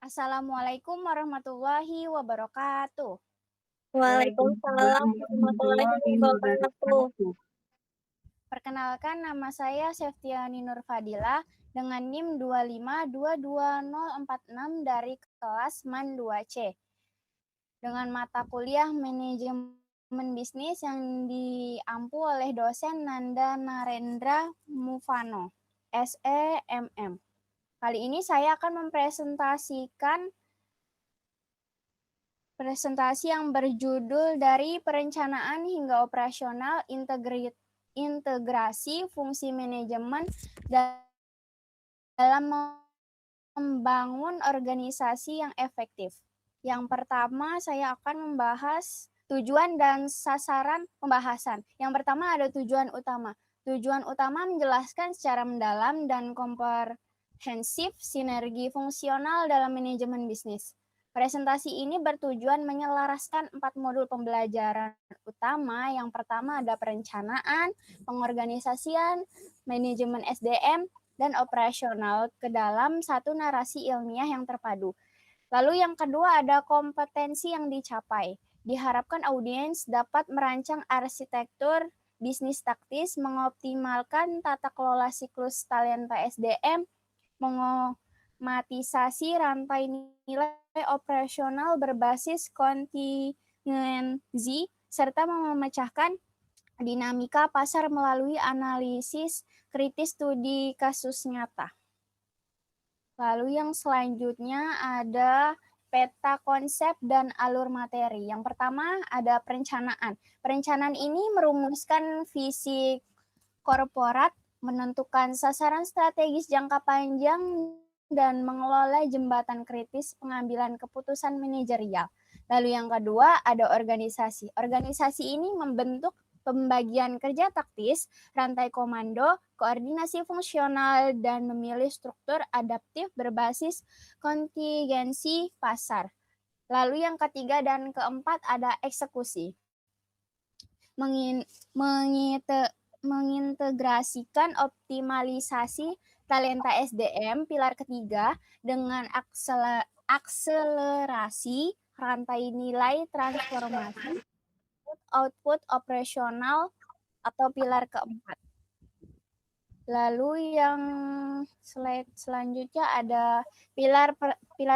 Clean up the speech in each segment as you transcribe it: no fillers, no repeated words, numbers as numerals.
Assalamualaikum warahmatullahi wabarakatuh. Waalaikumsalam Waalaikumsalam warahmatullahi warahmatullahi wabarakatuh. wabarakatuh. Perkenalkan nama saya Septiani Nur Fadila dengan NIM 2522046 dari kelas MAN 2C. Dengan mata kuliah Manajemen Bisnis yang diampu oleh dosen Nanda Narendra Mufano, SEMM. Kali ini saya akan mempresentasikan presentasi yang berjudul dari perencanaan hingga operasional integrasi fungsi manajemen dalam membangun organisasi yang efektif. Yang pertama saya akan membahas tujuan dan sasaran pembahasan. Yang pertama ada tujuan utama. Tujuan utama menjelaskan secara mendalam dan komprehensif sinergi fungsional dalam manajemen bisnis. Presentasi ini bertujuan menyelaraskan 4 modul pembelajaran utama. Yang pertama ada perencanaan, pengorganisasian, manajemen SDM, dan operasional ke dalam satu narasi ilmiah yang terpadu. Lalu yang kedua ada kompetensi yang dicapai. Diharapkan audiens dapat merancang arsitektur bisnis taktis, mengoptimalkan tata kelola siklus talenta SDM, mengotomatisasi rantai nilai operasional berbasis kontingensi, serta memecahkan dinamika pasar melalui analisis kritis studi kasus nyata. Lalu yang selanjutnya ada peta konsep dan alur materi. Yang pertama ada perencanaan. Perencanaan ini merumuskan visi korporat, menentukan sasaran strategis jangka panjang, dan mengelola jembatan kritis pengambilan keputusan manajerial. Lalu yang kedua ada organisasi. Organisasi ini membentuk pembagian kerja taktis, rantai komando, koordinasi fungsional, dan memilih struktur adaptif berbasis kontingensi pasar. Lalu yang ketiga dan keempat ada eksekusi. Mengintegrasikan optimalisasi talenta SDM, pilar ketiga, dengan akselerasi rantai nilai transformasi output operasional atau pilar keempat. Lalu yang slide selanjutnya ada pilar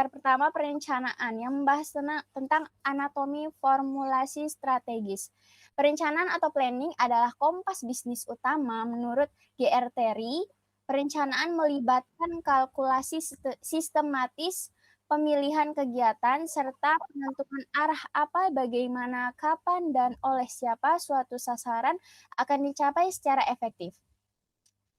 pertama perencanaan yang membahas tentang anatomi formulasi strategis. Perencanaan atau planning adalah kompas bisnis utama menurut GR Terry. Perencanaan melibatkan kalkulasi sistematis, pemilihan kegiatan, serta penentuan arah apa, bagaimana, kapan, dan oleh siapa suatu sasaran akan dicapai secara efektif.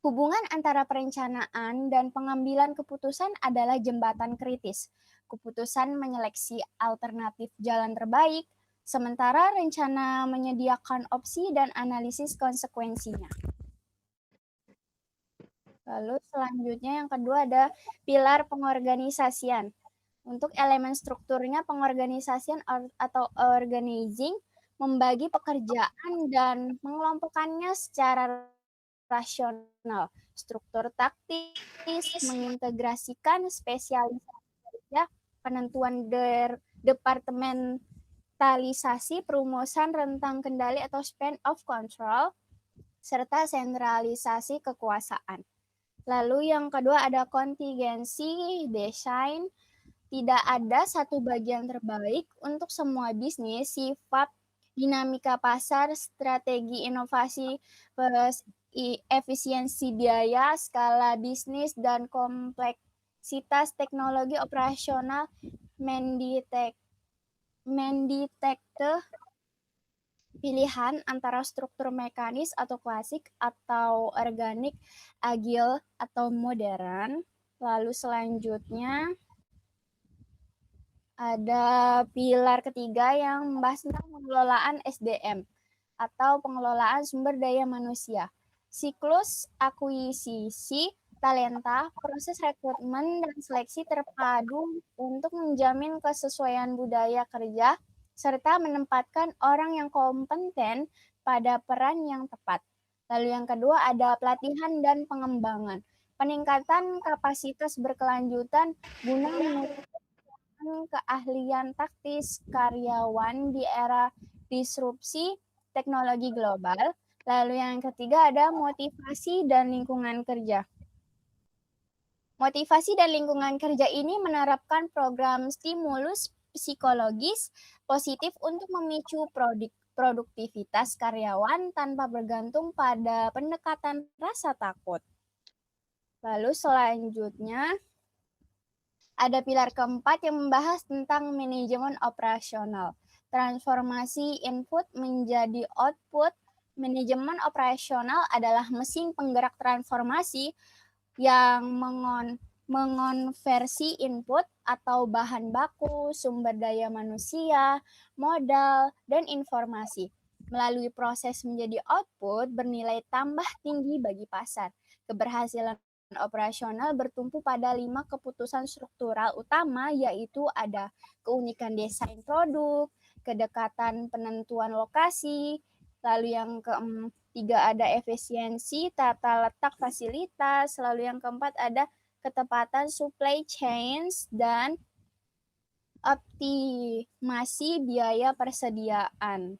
Hubungan antara perencanaan dan pengambilan keputusan adalah jembatan kritis. Keputusan menyeleksi alternatif jalan terbaik, sementara rencana menyediakan opsi dan analisis konsekuensinya. Lalu selanjutnya yang kedua ada pilar pengorganisasian. Untuk elemen strukturnya pengorganisasian atau organizing membagi pekerjaan dan mengelompokkannya secara rasional. Struktur taktis mengintegrasikan spesialisasi kerja, penentuan departementalisasi, perumusan rentang kendali atau span of control, serta sentralisasi kekuasaan. Lalu yang kedua ada kontingensi desain. Tidak ada satu bagian terbaik untuk semua bisnis. Sifat dinamika pasar, strategi inovasi, efisiensi biaya, skala bisnis, dan kompleksitas teknologi operasional mendetekte pilihan antara struktur mekanis atau klasik atau organik, agil atau modern. Lalu selanjutnya ada pilar ketiga yang membahas tentang pengelolaan SDM atau pengelolaan sumber daya manusia. Siklus akuisisi talenta, proses rekrutmen dan seleksi terpadu untuk menjamin kesesuaian budaya kerja serta menempatkan orang yang kompeten pada peran yang tepat. Lalu yang kedua ada pelatihan dan pengembangan. Peningkatan kapasitas berkelanjutan guna meningkatkan keahlian taktis karyawan di era disrupsi teknologi global. Lalu yang ketiga ada motivasi dan lingkungan kerja. Motivasi dan lingkungan kerja ini menerapkan program stimulus psikologis positif untuk memicu produktivitas karyawan tanpa bergantung pada pendekatan rasa takut. Lalu selanjutnya ada pilar keempat yang membahas tentang manajemen operasional. Transformasi input menjadi output. Manajemen operasional adalah mesin penggerak transformasi yang mengonversi input atau bahan baku, sumber daya manusia, modal, dan informasi. Melalui proses menjadi output bernilai tambah tinggi bagi pasar. Keberhasilan operasional bertumpu pada 5 keputusan struktural utama, yaitu ada keunikan desain produk, kedekatan penentuan lokasi, lalu yang ketiga ada efisiensi tata letak fasilitas, lalu yang keempat ada ketepatan supply chains dan optimasi biaya persediaan.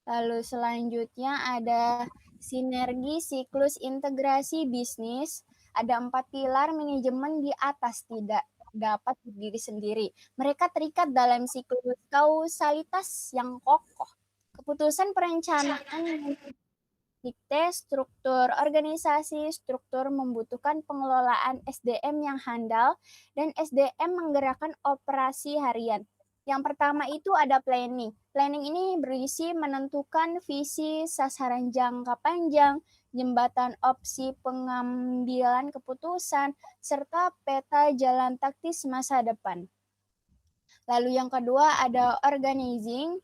Lalu selanjutnya ada sinergi siklus integrasi bisnis. Ada 4 pilar manajemen di atas tidak dapat berdiri sendiri. Mereka terikat dalam siklus kausalitas yang kokoh. Keputusan perencanaan dikte struktur organisasi, struktur membutuhkan pengelolaan SDM yang handal, dan SDM menggerakkan operasi harian. Yang pertama itu ada planning. Planning ini berisi menentukan visi, sasaran jangka panjang, jembatan opsi pengambilan keputusan, serta peta jalan taktis masa depan. Lalu yang kedua ada organizing,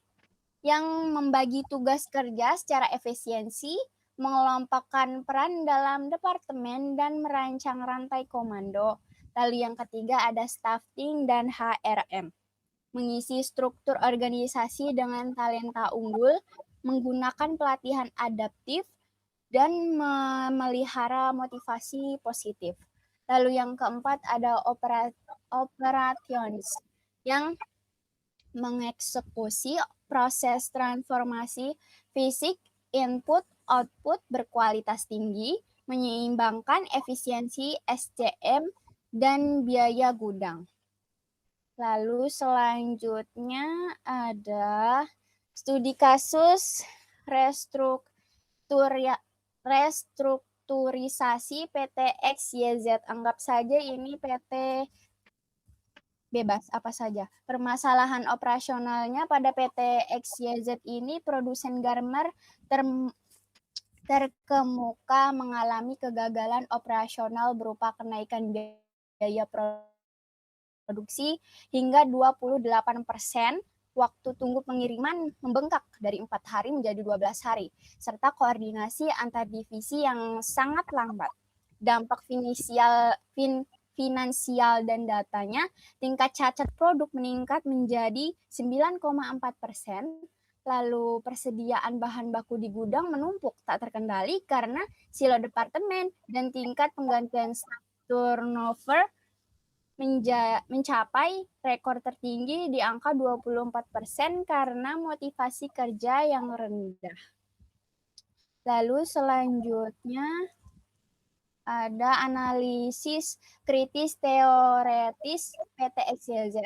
yang membagi tugas kerja secara efisiensi, mengelompokkan peran dalam departemen, dan merancang rantai komando. Lalu yang ketiga ada staffing dan HRM. Mengisi struktur organisasi dengan talenta unggul, menggunakan pelatihan adaptif, dan memelihara motivasi positif. Lalu yang keempat ada operations, yang mengeksekusi proses transformasi fisik, input, output berkualitas tinggi, menyeimbangkan efisiensi SCM dan biaya gudang. Lalu selanjutnya ada studi kasus restrukturisasi PT XYZ. Anggap saja ini PT bebas apa saja. Permasalahan operasionalnya pada PT XYZ ini produsen garmer terkemuka mengalami kegagalan operasional berupa kenaikan biaya produksi hingga 28%, waktu tunggu pengiriman membengkak dari 4 hari menjadi 12 hari, serta koordinasi antar divisi yang sangat lambat. Dampak finansial dan datanya, tingkat cacat produk meningkat menjadi 9,4%, lalu persediaan bahan baku di gudang menumpuk tak terkendali karena silo departemen, dan tingkat penggantian staff turnover mencapai rekor tertinggi di angka 24% karena motivasi kerja yang rendah. Lalu selanjutnya ada analisis kritis teoretis PT XYZ.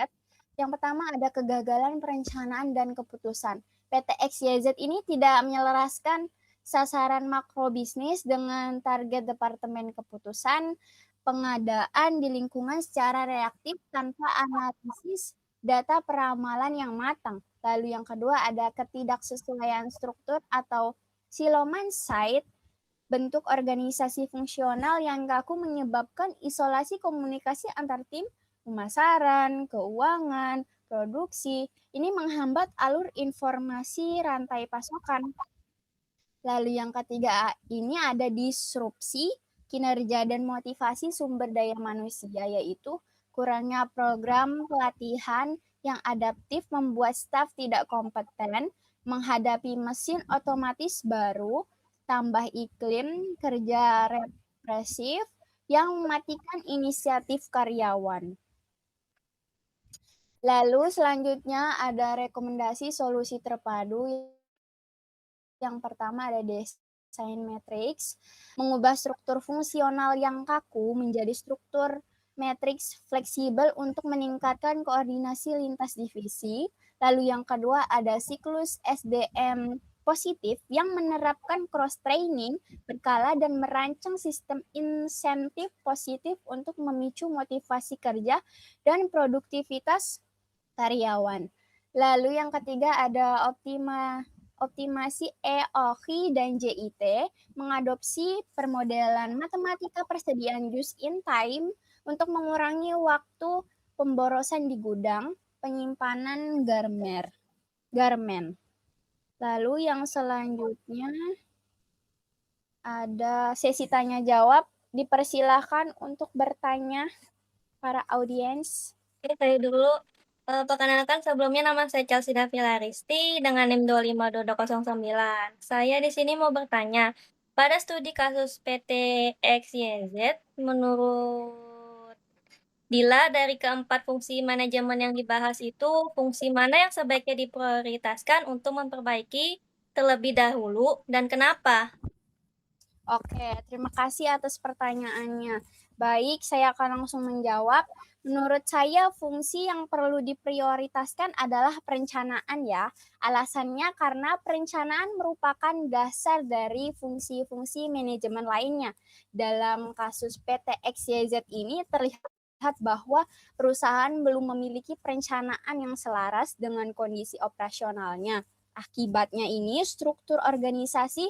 Yang pertama ada kegagalan perencanaan dan keputusan. PT XYZ ini tidak menyelaraskan sasaran makro bisnis dengan target departemen keputusan pengadaan di lingkungan secara reaktif tanpa analisis data peramalan yang matang. Lalu yang kedua ada ketidaksesuaian struktur atau silo mindset, bentuk organisasi fungsional yang kaku menyebabkan isolasi komunikasi antar tim, pemasaran, keuangan, produksi. Ini menghambat alur informasi rantai pasokan. Lalu yang ketiga ini ada disrupsi kinerja dan motivasi sumber daya manusia, yaitu kurangnya program pelatihan yang adaptif membuat staf tidak kompeten menghadapi mesin otomatis baru, tambah iklim kerja represif yang mematikan inisiatif karyawan. Lalu selanjutnya ada rekomendasi solusi terpadu. Yang pertama ada desain matriks, mengubah struktur fungsional yang kaku menjadi struktur matriks fleksibel untuk meningkatkan koordinasi lintas divisi. Lalu yang kedua ada siklus SDM positif yang menerapkan cross training berkala dan merancang sistem insentif positif untuk memicu motivasi kerja dan produktivitas karyawan. Lalu yang ketiga ada optimasi EOHI dan JIT, mengadopsi permodelan matematika persediaan just in time untuk mengurangi waktu pemborosan di gudang, penyimpanan garmen. Lalu yang selanjutnya ada sesi tanya jawab. Dipersilahkan untuk bertanya para audiens. Oke, saya dulu. Perkenalkan sebelumnya nama saya Chelsea Davila Risti dengan NIM 2522209. Saya di sini mau bertanya, pada studi kasus PT XYZ, menurut Dila dari keempat fungsi manajemen yang dibahas itu, fungsi mana yang sebaiknya diprioritaskan untuk memperbaiki terlebih dahulu dan kenapa? Oke, terima kasih atas pertanyaannya. Baik, saya akan langsung menjawab. Menurut saya, fungsi yang perlu diprioritaskan adalah perencanaan ya. Alasannya karena perencanaan merupakan dasar dari fungsi-fungsi manajemen lainnya. Dalam kasus PT XYZ ini terlihat bahwa perusahaan belum memiliki perencanaan yang selaras dengan kondisi operasionalnya. Akibatnya ini struktur organisasi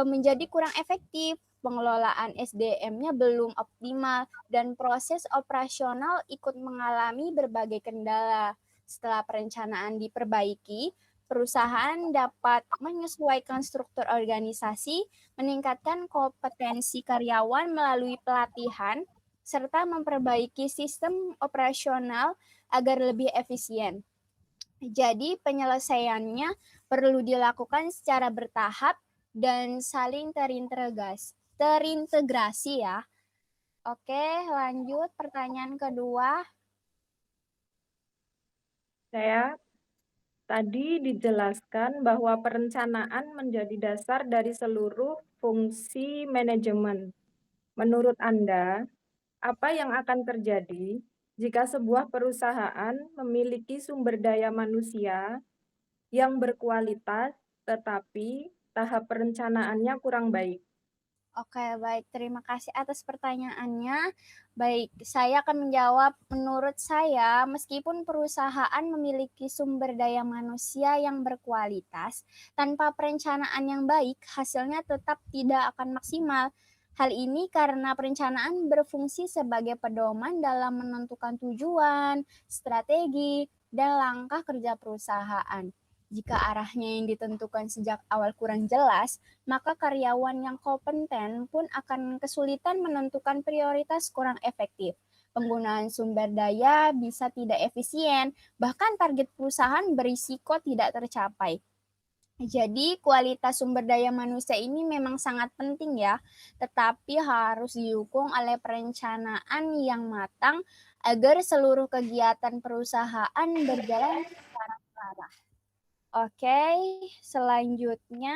menjadi kurang efektif, pengelolaan SDM-nya belum optimal, dan proses operasional ikut mengalami berbagai kendala. Setelah perencanaan diperbaiki, perusahaan dapat menyesuaikan struktur organisasi, meningkatkan kompetensi karyawan melalui pelatihan, serta memperbaiki sistem operasional agar lebih efisien. Jadi penyelesaiannya perlu dilakukan secara bertahap dan saling terintegrasi ya. Oke, lanjut pertanyaan kedua. Saya tadi dijelaskan bahwa perencanaan menjadi dasar dari seluruh fungsi manajemen. Menurut Anda, apa yang akan terjadi jika sebuah perusahaan memiliki sumber daya manusia yang berkualitas tetapi tahap perencanaannya kurang baik? Oke, baik. Terima kasih atas pertanyaannya. Baik, saya akan menjawab. Menurut saya, meskipun perusahaan memiliki sumber daya manusia yang berkualitas, tanpa perencanaan yang baik, hasilnya tetap tidak akan maksimal. Hal ini karena perencanaan berfungsi sebagai pedoman dalam menentukan tujuan, strategi, dan langkah kerja perusahaan. Jika arahnya yang ditentukan sejak awal kurang jelas, maka karyawan yang kompeten pun akan kesulitan menentukan prioritas kurang efektif. Penggunaan sumber daya bisa tidak efisien, bahkan target perusahaan berisiko tidak tercapai. Jadi kualitas sumber daya manusia ini memang sangat penting ya, tetapi harus didukung oleh perencanaan yang matang agar seluruh kegiatan perusahaan berjalan secara terarah. Oke, selanjutnya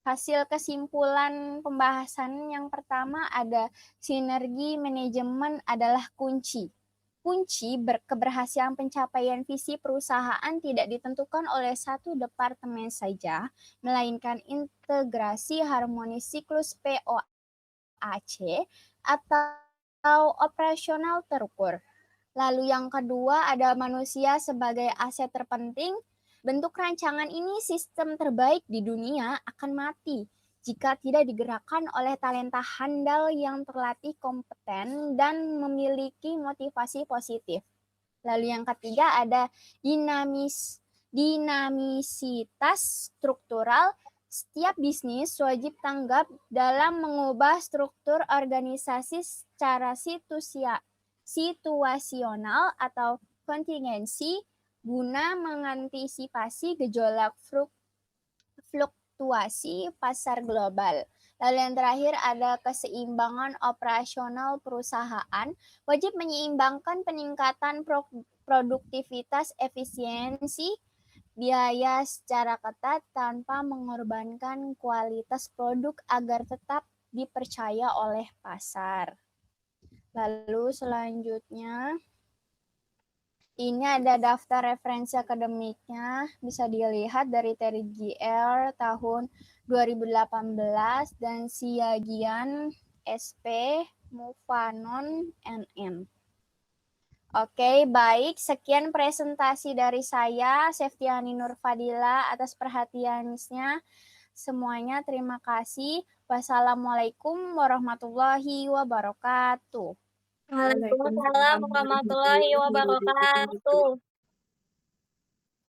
hasil kesimpulan pembahasan yang pertama ada sinergi manajemen adalah kunci. Kunci keberhasilan pencapaian visi perusahaan tidak ditentukan oleh satu departemen saja, melainkan integrasi harmonis siklus POAC atau operasional terukur. Lalu yang kedua ada manusia sebagai aset terpenting. Bentuk rancangan ini sistem terbaik di dunia akan mati jika tidak digerakkan oleh talenta handal yang terlatih kompeten dan memiliki motivasi positif. Lalu yang ketiga ada dinamisitas struktural. Setiap bisnis wajib tanggap dalam mengubah struktur organisasi secara situasional atau kontingensi guna mengantisipasi gejolak fluktuasi pasar global. Lalu yang terakhir ada keseimbangan operasional perusahaan, wajib menyeimbangkan peningkatan produktivitas, efisiensi, biaya secara ketat tanpa mengorbankan kualitas produk agar tetap dipercaya oleh pasar. Lalu selanjutnya, ini ada daftar referensi akademiknya, bisa dilihat dari TRGL tahun 2018 dan Siagian SP Mufanon NN. Oke, baik. Sekian presentasi dari saya, Septiani Nurfadila, atas perhatiannya. Semuanya terima kasih. Wassalamualaikum warahmatullahi wabarakatuh. Waalaikumsalam warahmatullahi wabarakatuh.